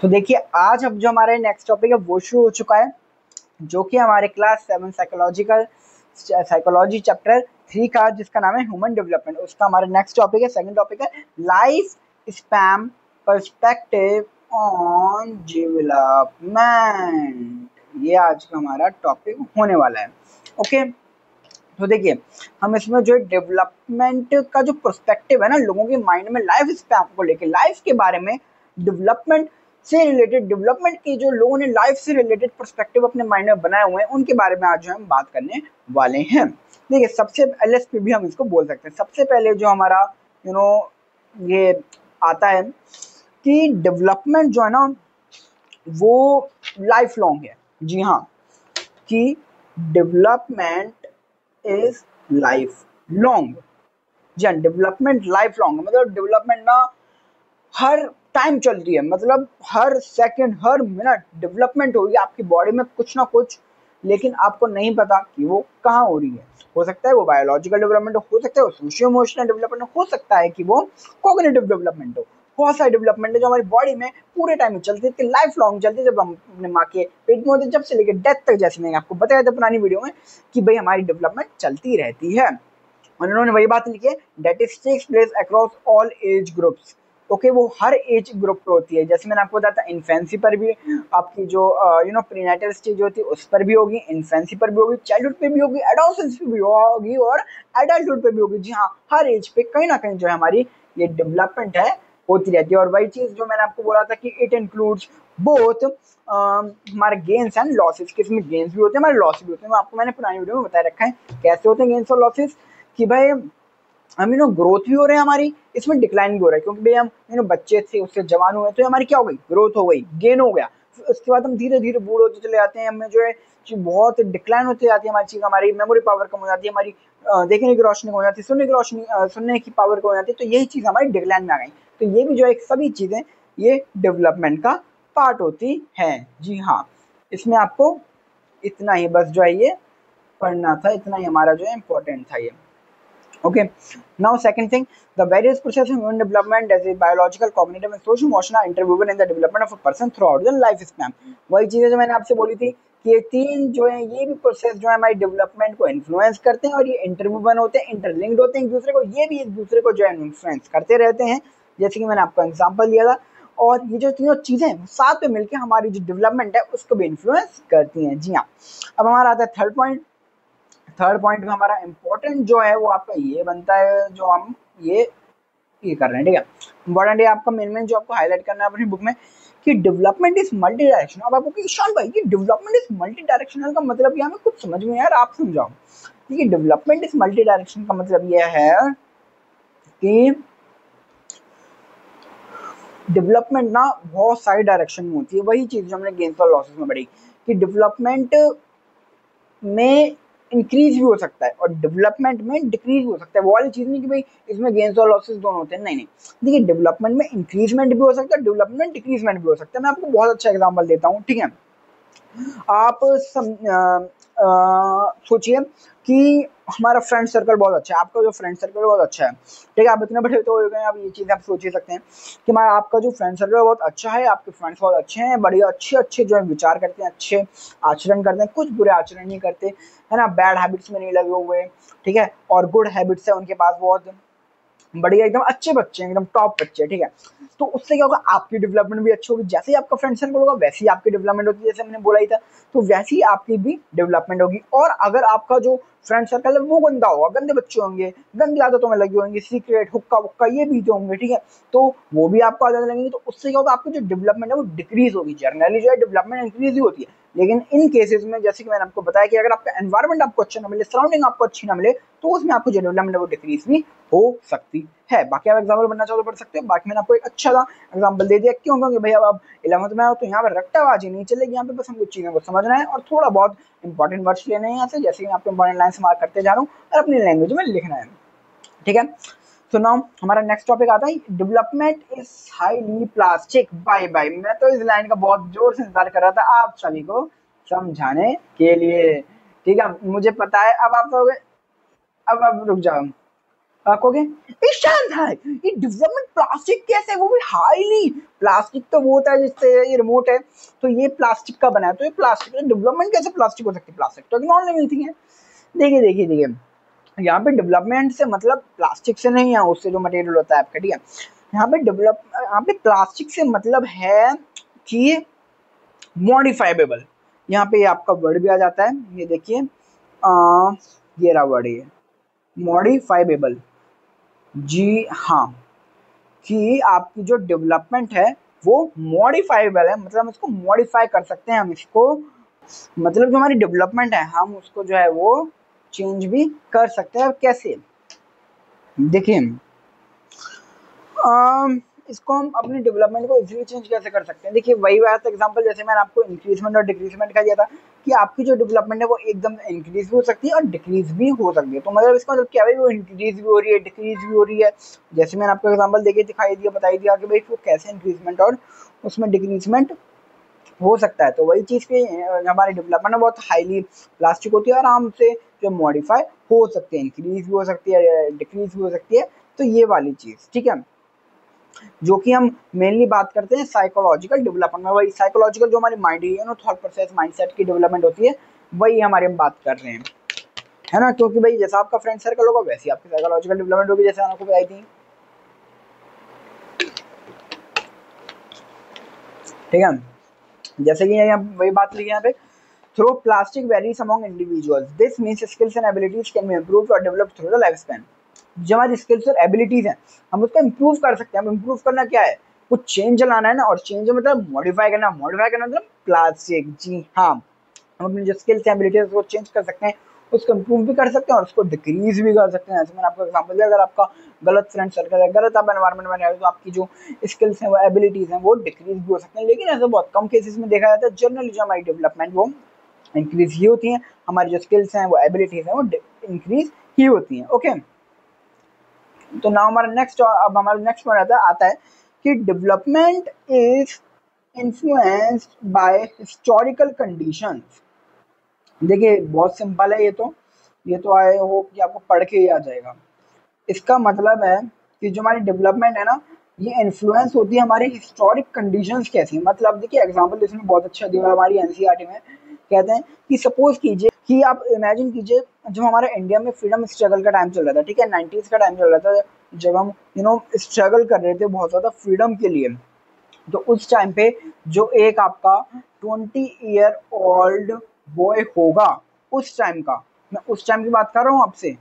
तो देखिए आज अब जो हमारा नेक्स्ट टॉपिक है वो शुरू हो चुका है, जो कि हमारे क्लास 7 साइकोलॉजी चैप्टर 3 का, जिसका नाम है ह्यूमन डेवलपमेंट। उसका हमारा नेक्स्ट टॉपिक है, सेकंड टॉपिक है life span perspective on development. ये आज का हमारा टॉपिक होने वाला है। ओके, तो देखिए हम इसमें जो डेवलपमेंट का जो पर्सपेक्टिव है ना लोगों के माइंड में लाइफ स्पैन को लेके, लाइफ के बारे में, डेवलपमेंट से रिलेटेड, डेवलपमेंट की जो लोगों ने लाइफ से रिलेटेड पर्सपेक्टिव अपने माइंड में बनाए हुए हैं उनके बारे में आज जो हम बात करने वाले हैं। देखिए सबसे एलएसपी भी हम इसको बोल सकते हैं। सबसे पहले जो हमारा ये आता है कि डेवलपमेंट जो है ना वो लाइफ लॉन्ग है। जी हाँ, कि डेवलपमेंट इज लाइफ लॉन्ग। जी हाँ, डेवलपमेंट लाइफ लॉन्ग मतलब डेवलपमेंट ना हर टाइम चलती है, मतलब हर सेकंड हर मिनट डेवलपमेंट होगी आपकी बॉडी में कुछ ना कुछ, लेकिन आपको नहीं पता कि वो कहाँ हो रही है। हो सकता है वो बायोलॉजिकल डेवलपमेंट हो सकता है वो सोशियो इमोशनल डेवलपमेंट हो सकता है कि वो कॉग्निटिव डेवलपमेंट हो। बहुत सारे डेवलपमेंट है जो हमारी बॉडी में पूरे टाइम में चलती है, लाइफ लॉन्ग चलती है। जब हम अपने माँ के पेट में होते जब से लेकर डेथ तक, जैसे मैंने आपको बताया था पुरानी वीडियो में कि भाई हमारी डेवलपमेंट चलती रहती है। और उन्होंने वही बात लिखी है, that is takes place across all age groups. Okay, वो हर एज ग्रुप पे होती है। जैसे मैंने आपको बताया था इन्फेंसी पर भी आपकी जो प्रीनेटल स्टेज होती है उस पर भी होगी, इन्फेंसी पर भी होगी, चाइल्डहुड पे भी होगी, एडोलसेंस पे भी होगी और एडल्टहुड पे भी होगी। जी हाँ, हर एज पे कहीं ना कहीं जो है हमारी ये डेवलपमेंट है होती रहती है। और वही चीज जो मैंने आपको बोला था कि इट इंक्लूड्स बोथ हमारे गेन्स एंड लॉसेस। किसमें गेन्स भी होते हैं, हमारे लॉस भी होते हैं। आपको मैंने पुरानी वीडियो में बताया रखा है कैसे होते हैं गेन्स और लॉसेस, कि भाई हम ग्रोथ भी हो रहे हैं हमारी, इसमें डिक्लाइन भी हो रहा है, क्योंकि भाई हम बच्चे थे उससे जवान हुए तो हमारी क्या हो गई, ग्रोथ हो गई, गेन हो गया। उसके बाद हम धीरे धीरे बूढ़ होते चले जाते हैं, हमें जो है बहुत डिक्लाइन होती जाती है हमारी चीज, हमारी मेमोरी पावर कम हो जाती है, हमारी देखने की रोशनी कम हो जाती है, सुनने की रोशनी सुनने की पावर कम हो जाती है। तो यही चीज हमारी डिक्लाइन में आ गई। तो ये भी जो है सभी चीजें ये डेवलपमेंट का पार्ट होती है। जी हाँ, इसमें आपको इतना ही बस जो है ये पढ़ना था, इतना ही हमारा जो है इम्पोर्टेंट था ये। Okay. Now, second thing, the various processes of human development, as a biological, cognitive, and social emotional, are interwoven in the development of a person throughout the lifespan. वही चीजें जो मैंने आपसे बोली थी कि ये तीन जो है ये भी प्रोसेस जो है हमारी डेवलपमेंट को इन्फ्लुएंस करते हैं और ये इंटरवूवन होते हैं, इंटरलिंक्ड होते हैं एक दूसरे को। ये भी एक दूसरे को जो है इन्फ्लुएंस करते रहते हैं, जैसे कि मैंने आपको एग्जांपल दिया था। और ये जो तीनों चीजें साथ में मिलकर हमारी जो डेवलपमेंट है उसको भी इन्फ्लुएंस करती हैं। जी हाँ, अब हमारा आता है थर्ड पॉइंट। थर्ड पॉइंट में हमारा इंपॉर्टेंट जो है वो आपका ये बनता है, जो हम ये कर रहे हैं, ठीक है। इंपॉर्टेंट है आपका मेन जो आपको हाईलाइट करना है अपनी बुक में कि डेवलपमेंट इज मल्टी डायरेक्शनल। अब आपको ईशान भाई ये डेवलपमेंट इज मल्टी डायरेक्शनल का मतलब ये हमें कुछ समझ में यार, आप समझाओ। ठीक है, डेवलपमेंट इज मल्टी डायरेक्शनल का मतलब ये है कि डेवलपमेंट ना बहुत सारी डायरेक्शन में होती है। वही चीज जो हमने गेन्स और लॉसेस में पढ़ी कि डेवलपमेंट में इंक्रीज भी हो सकता है और डेवलपमेंट में डिक्रीज भी हो सकता है। वो वाली चीज नहीं कि भाई इसमें गेन्स और लॉसेस दोनों होते हैं, नहीं नहीं। देखिए डेवलपमेंट में इंक्रीजमेंट भी हो सकता है, डेवलपमेंट में डिक्रीजमेंट भी हो सकता है। मैं आपको बहुत अच्छा एग्जांपल देता हूँ, ठीक है। आप सोचिए कि हमारा फ्रेंड सर्कल बहुत अच्छा है, आपका जो फ्रेंड सर्कल बहुत अच्छा है, ठीक है। आप इतने बड़े तो हो गए, अब ये चीज़ आप सोच ही सकते हैं कि हमारा आपका जो फ्रेंड सर्कल बहुत अच्छा है, आपके फ्रेंड्स बहुत अच्छे हैं, बढ़िया अच्छे अच्छे जो है विचार करते हैं, अच्छे आचरण करते हैं, कुछ बुरे आचरण नहीं करते, है ना, बैड हैबिट्स में नहीं लगे हुए, ठीक है, और गुड हैबिट्स है उनके पास बहुत बढ़िया, एकदम अच्छे बच्चे हैं, एकदम टॉप बच्चे, ठीक है। तो उससे क्या होगा, आपकी डेवलपमेंट भी अच्छी होगी। जैसे ही आपका फ्रेंड सर्कल होगा वैसे ही आपकी डेवलपमेंट होगी, जैसे मैंने बोला ही था, तो वैसे ही आपकी भी डेवलपमेंट होगी। और अगर आपका जो फ्रेंड सर्कल है वो गंदा होगा, गंदे बच्चे होंगे, गंदी आदतों में लगे होंगे, सीक्रेट हुक्का वुक्का ये पीते होंगे, ठीक है, तो वो भी आपको आदत लगेंगी। तो उससे क्या होगा, आपकी जो डेवलपमेंट है वो डिक्रीज होगी। जर्नली जो है डेवलपमेंट इंक्रीज ही होती है, लेकिन इन केसेस में जैसे कि मैंने आपको बताया कि अगर आपका एनवायरनमेंट आपको अच्छा ना मिले, सराउंडिंग आपको अच्छी ना मिले, तो उसमें आपको जो डेवलपमेंट है वो डिक्रीज भी हो सकती है। बाकी आप एग्जाम्पल बनना चाहो तो पढ़ सकते हो। बाकी मैंने आपको एक अच्छा सा एग्जाम्पल दे दिया, क्यों, क्योंकि भाई अब आप 11th में आओ तो यहाँ पर रट्टाबाजी नहीं चलेगी, यहाँ पे बस हम कुछ चीज़ों को समझना है और थोड़ा बहुत इंपॉर्टेंट वर्ड्स लेने हैं यहाँ से, जैसे कि मैं आपको इंपॉर्टेंट लाइन मार्क करते जा रहा हूँ और अपनी लैंग्वेज में लिखना है, ठीक है। तो नाउ हमारा नेक्स्ट टॉपिक आता है development is highly plastic. Bye bye, मैं तो इस लाइन का बहुत जोर से इंतजार कर रहा था आप सभी को समझाने के लिए, ठीक है। मुझे पता है अब आप कहोगे, अब रुक जाओ, कहोगे ईशान भाई ये डेवलपमेंट प्लास्टिक कैसे, वो भी हाईली प्लास्टिक तो वो होता है जिससे ये रिमोट है, तो ये प्लास्टिक का बना है, तो ये प्लास्टिक डेवलपमेंट कैसे प्लास्टिक हो सकती है, प्लास्टिक तो नॉन लिविंग थिंग है। देखिए देखिए देखिए, यहाँ पे डेवलपमेंट से मतलब प्लास्टिक से नहीं है, उससे जो मटेरियल होता है आपका, ठीक है। यहाँ पे प्लास्टिक से मतलब है कि मॉडिफाइबल, यहाँ पे आपका वर्ड भी आ जाता है, ये देखिए ये रहा वर्ड, ये मॉडिफाइबल, जी हाँ, कि आपकी जो डेवलपमेंट है वो मॉडिफाइबल है, मतलब हम इसको मॉडिफाई कर सकते हैं, हम इसको मतलब जो हमारी डेवलपमेंट है हम उसको जो है वो चेंज भी कर सकते हैं। कैसे, देखिए इसको हम अपनी डेवलपमेंट को इजीली चेंज कैसे कर सकते हैं। देखिए वही बात एग्जांपल, जैसे मैंने आपको इंक्रीजमेंट और डिक्रीजमेंट का दिया था कि आपकी जो डेवलपमेंट है वो एकदम इंक्रीज भी हो सकती है और डिक्रीज भी हो सकती है। तो मतलब इसका मतलब क्या है, वो इंक्रीज भी हो रही है, डिक्रीज भी हो रही है। जैसे मैंने आपको एग्जांपल देके दिखाई दिया, बताई दिया कि भाई वो कैसे इंक्रीजमेंट और उसमें डिक्रीजमेंट हो सकता है। तो वही चीज़ की हमारी डेवलपमेंट बहुत हाईली प्लास्टिक होती है, आराम से जो मॉडिफाई हो सकती है, इंक्रीज भी हो सकती है, डिक्रीज भी हो सकती है। तो ये वाली चीज़ ठीक है, जो कि हम मेनली बात करते हैं साइकोलॉजिकल डेवलपमेंट में। वही साइकोलॉजिकल जो हमारी माइंड है, थॉट प्रोसेस माइंडसेट की डेवलपमेंट होती है, वही हमारी हम बात कर रहे हैं, है ना। क्योंकि भाई जैसा आपका फ्रेंड सर्कल होगा वैसी आपकी साइकोलॉजिकल डेवलपमेंट होगी, जैसे आपको बताई थी, ठीक है। जैसे कि यहाँ वही बात लिखी यहाँ पे, through plastic varies among individuals, this means skills and abilities can be improved और developed through the life span. जो हमारी स्किल्स और एबिलिटीज हैं हम उसको इम्प्रूव कर सकते हैं। हम इम्प्रूव करना क्या है, कुछ चेंज लाना है ना, और चेंज मतलब मॉडिफाई करना, मॉडिफाई करना मतलब प्लास्टिक, जी हाँ। हम अपनी जो स्किल्स एबिलिटीज उसको चेंज कर सकते हैं, उसको इम्प्रूव भी कर सकते हैं और उसको डिक्रीज भी कर सकते हैं। जैसे मैंने आपको एग्जांपल दिया, अगर आपका गलत फ्रेंड सर्कल है, गलत आप एनवायरमेंट में रह रहे हो, तो आपकी जो स्किल्स हैं वो एबिलिटीज हैं वो डिक्रीज भी हो सकते हैं। लेकिन ऐसे बहुत कम केसेस में देखा जाता है, जनरली जो हमारी डेवलपमेंट वो इंक्रीज ही होती है, हमारी जो स्किल्स हैं वो एबिलिटीज हैं वो इंक्रीज ही होती हैं। ओके, तो नाउ हमारा नेक्स्ट, अब हमारा नेक्स्ट पॉइंट आता है कि development is influenced by historical conditions. देखिए बहुत सिंपल है, ये तो आई होप कि आपको पढ़ के ही आ जाएगा। इसका मतलब है कि जो हमारी डेवलपमेंट है ना, ये इन्फ्लुएंस होती है हमारे हिस्टोरिक कंडीशंस कैसी। मतलब देखिए एग्जांपल इसमें बहुत अच्छा दिया हमारी एनसीईआरटी में, कहते हैं कि सपोज कीजिए कि आप इमेजिन कीजिए जब हमारे इंडिया में फ्रीडम स्ट्रगल का टाइम चल रहा था, ठीक है, 90s का टाइम चल रहा था, जब हम स्ट्रगल कर रहे थे बहुत ज़्यादा फ्रीडम के लिए। तो उस टाइम पे जो एक आपका 20 ईयर ओल्ड बॉय होगा, उस टाइम का, मैं उस टाइम की बात कर रहा हूँ आपसे,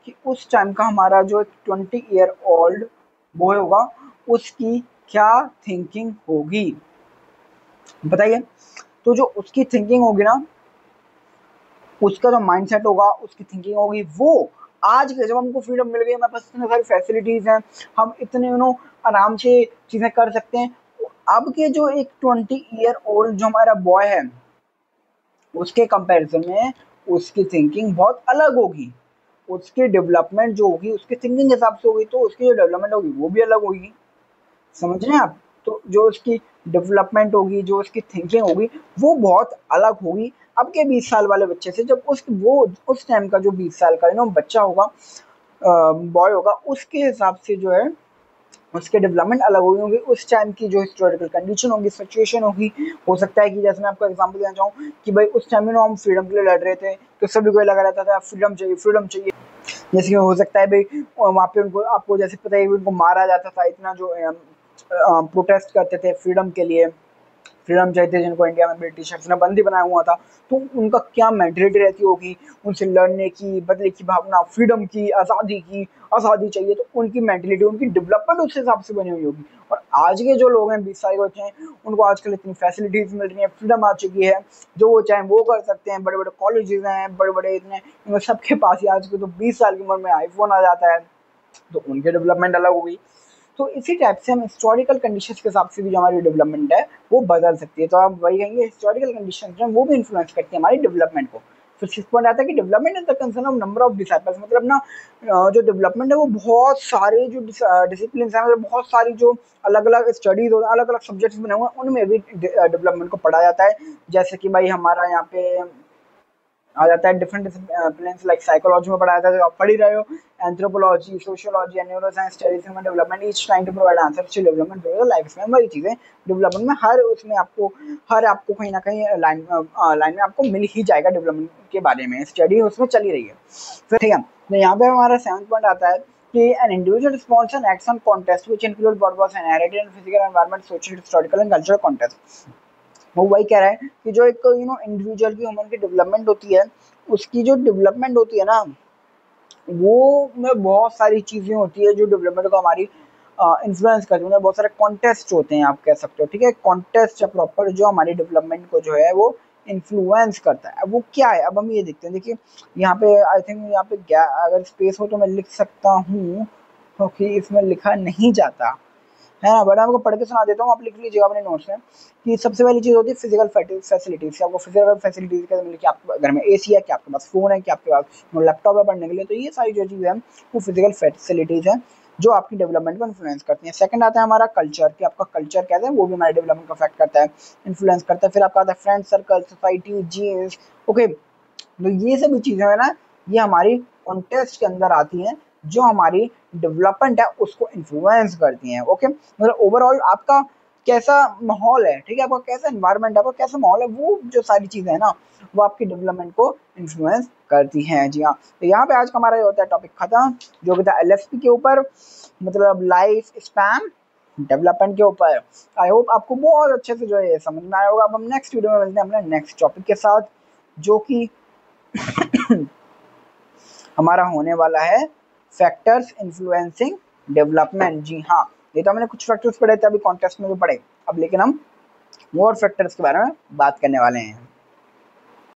कि उस टाइम का हमारा जो 20 ईयर ओल्ड बॉय होगा उसकी क्या थिंकिंग होगी, बताइए। तो जो उसकी थिंकिंग होगी ना, उसका जो माइंडसेट होगा, उसकी थिंकिंग होगी, वो आज के जब हमको फ्रीडम मिल गई, हमारे पास इतने सारी फैसिलिटीज हैं, हम इतने आराम से चीजें कर सकते हैं। अब के जो एक 20 ईयर ओल्ड जो हमारा बॉय है, उसके कंपैरिजन में उसकी थिंकिंग बहुत अलग होगी, उसकी डेवलपमेंट जो होगी उसकी थिंकिंग के हिसाब से होगी, तो उसकी जो डेवलपमेंट होगी वो भी अलग होगी, समझ रहे हैं आप। तो जो उसकी डेवलपमेंट होगी, जो उसकी थिंकिंग होगी, वो बहुत अलग होगी अब के 20 साल वाले बच्चे से। जब उस टाइम का जो 20 साल का बच्चा होगा, बॉय होगा, उसके हिसाब से जो है उसके डेवलपमेंट अलग होगी। उस टाइम की जो हिस्टोरिकल कंडीशन होगी, सिचुएशन होगी, हो सकता है कि जैसे मैं आपको एग्जांपल देना चाहूँ कि भाई उस टाइम में हम फ्रीडम के लिए लड़ रहे थे, तो सभी को लगा रहता था फ्रीडम चाहिए, फ्रीडम चाहिए। जैसे कि हो सकता है भाई वहाँ पे उनको, आपको जैसे पता है उनको मारा जाता था, इतना जो प्रोटेस्ट करते थे फ्रीडम के लिए, फ्रीडम चाहिए, जिनको इंडिया में ब्रिटिशर्स ने बंदी बनाया हुआ था, तो उनका क्या मेंटेलिटी रहती होगी, उनसे लड़ने की, बदले की भावना, फ्रीडम की, की आज़ादी चाहिए, तो उनकी मेंटेलिटी, उनकी डेवलपमेंट उस हिसाब से बनी हुई होगी। और आज के जो लोग हैं 20 साल के बच्चे हैं, उनको आजकल इतनी फैसिलिटीज मिल रही हैं, फ्रीडम आ चुकी है, जो वो चाहें वो कर सकते हैं, बड़े बड़े कॉलेजेस हैं, बड़े बड़े इतने सबके पास ही आज के तो 20 साल की उम्र में आईफोन आ जाता है, तो उनकी डेवलपमेंट अलग होगी। तो इसी टाइप से हम हिस्टोरिकल कंडीशंस के हिसाब से भी जो हमारी डेवलपमेंट है वो बदल सकती है। तो आप वही कहेंगे हिस्टोरिकल कंडीशंस हैं वो भी इन्फ्लुएंस करती है हमारी डेवलपमेंट को। फिर सिक्स पॉइंट आता है कि development is the concern of number of disciples. मतलब ना जो डेवलपमेंट है वो बहुत सारे जो डिसिप्लिन हैं, मतलब बहुत सारी जो अलग अलग स्टडीज होते हैं, अलग अलग सब्जेक्ट्स बने हुए हैं, उनमें भी डेवलपमेंट को पढ़ा जाता है। जैसे कि भाई हमारा यहाँ पे आ जाता है डिफरेंट डिसिप्लिन्स लाइक साइकोलॉजी में पढ़ाया था जो आप पढ़ ही रहे हो, anthropology, sociology and neuroscience studies human development each trying to provide answers to development life span. वही चीजें डेवलपमेंट में हर उसमें आपको कहीं ना कहीं लाइन में आपको मिल ही जाएगा डेवलपमेंट के बारे में, स्टडी उसमें चली रही है। फिर ठीक है, तो यहाँ पे हमारा 7th पॉइंट आता है कि an individual response and acts on context which include what was inherited in physical environment, social, historical and cultural context। वो वही कह रहा है कि जो एक इंडिविजुअल की ह्यूमन की डेवलपमेंट होती है, उसकी जो डेवलपमेंट होती है ना, वो में बहुत सारी चीजें होती है जो डेवलपमेंट को हमारी इन्फ्लुएंस करती है। बहुत सारे कॉन्टेस्ट होते हैं आप कह सकते हो, ठीक है, कॉन्टेस्ट या प्रॉपर जो हमारी डेवलपमेंट को जो है वो इन्फ्लुएंस करता है। अब वो क्या है, अब हम ये देखते हैं। देखिए यहाँ पे आई थिंक यहाँ पे अगर स्पेस हो तो मैं लिख सकता हूँ, क्योंकि इसमें लिखा नहीं जाता है ना, बट आपको पढ़ के सुना देता हूँ, आप लिख लीजिएगा अपने नोट्स में। कि सबसे पहली चीज़ होती है फिजिकल फैसिलिटीज। आपको फिजिकल फैसिलिटीज कैसे मिले, कि आपके घर में एसी है, कि आपके पास फोन है, कि आपके पास लैपटॉप है पढ़ने के लिए, तो ये सारी जो चीज़ें हैं वो फिजिकल फैसिलिटीज हैं जो आपकी डेवलपमेंट को इन्फ्लुएंस करती हैं। सेकंड आता है हमारा कल्चर, कि आपका कल्चर कैसा है वो भी हमारे डेवलपमेंट को अफेक्ट करता है, इन्फ्लुएंस करता है। फिर आपका आता है friend circle, society, genes. Okay, तो ये सभी चीज़ें है ना, ये हमारी कॉन्टेक्स्ट के अंदर आती हैं जो हमारी डेवलपमेंट है उसको इन्फ्लुएंस करती हैं। ओके, मतलब ओवरऑल आपका कैसा माहौल है, ठीक है, आपका कैसा एनवायरनमेंट है, आपका कैसा माहौल है, वो जो सारी चीज़ें हैं ना वो आपकी डेवलपमेंट को इन्फ्लुएंस करती हैं। जी हाँ, तो यहाँ पे आज का हमारा ये होता है टॉपिक खत्म, जो कि था LSP के ऊपर, मतलब लाइफ स्पैन डेवलपमेंट के ऊपर। आई होप आपको बहुत अच्छे से जो है समझ में आया होगा। अब हम नेक्स्ट वीडियो में मिलते हैं अपने नेक्स्ट टॉपिक के साथ, जो कि हमारा होने वाला है फैक्टर्स इन्फ्लुएंसिंग डेवलपमेंट। जी हाँ, ये तो हमने कुछ फैक्टर्स पढ़े थे अभी कॉन्टेक्स्ट में जो पढ़े, अब लेकिन हम मोर फैक्टर्स के बारे में बात करने वाले हैं।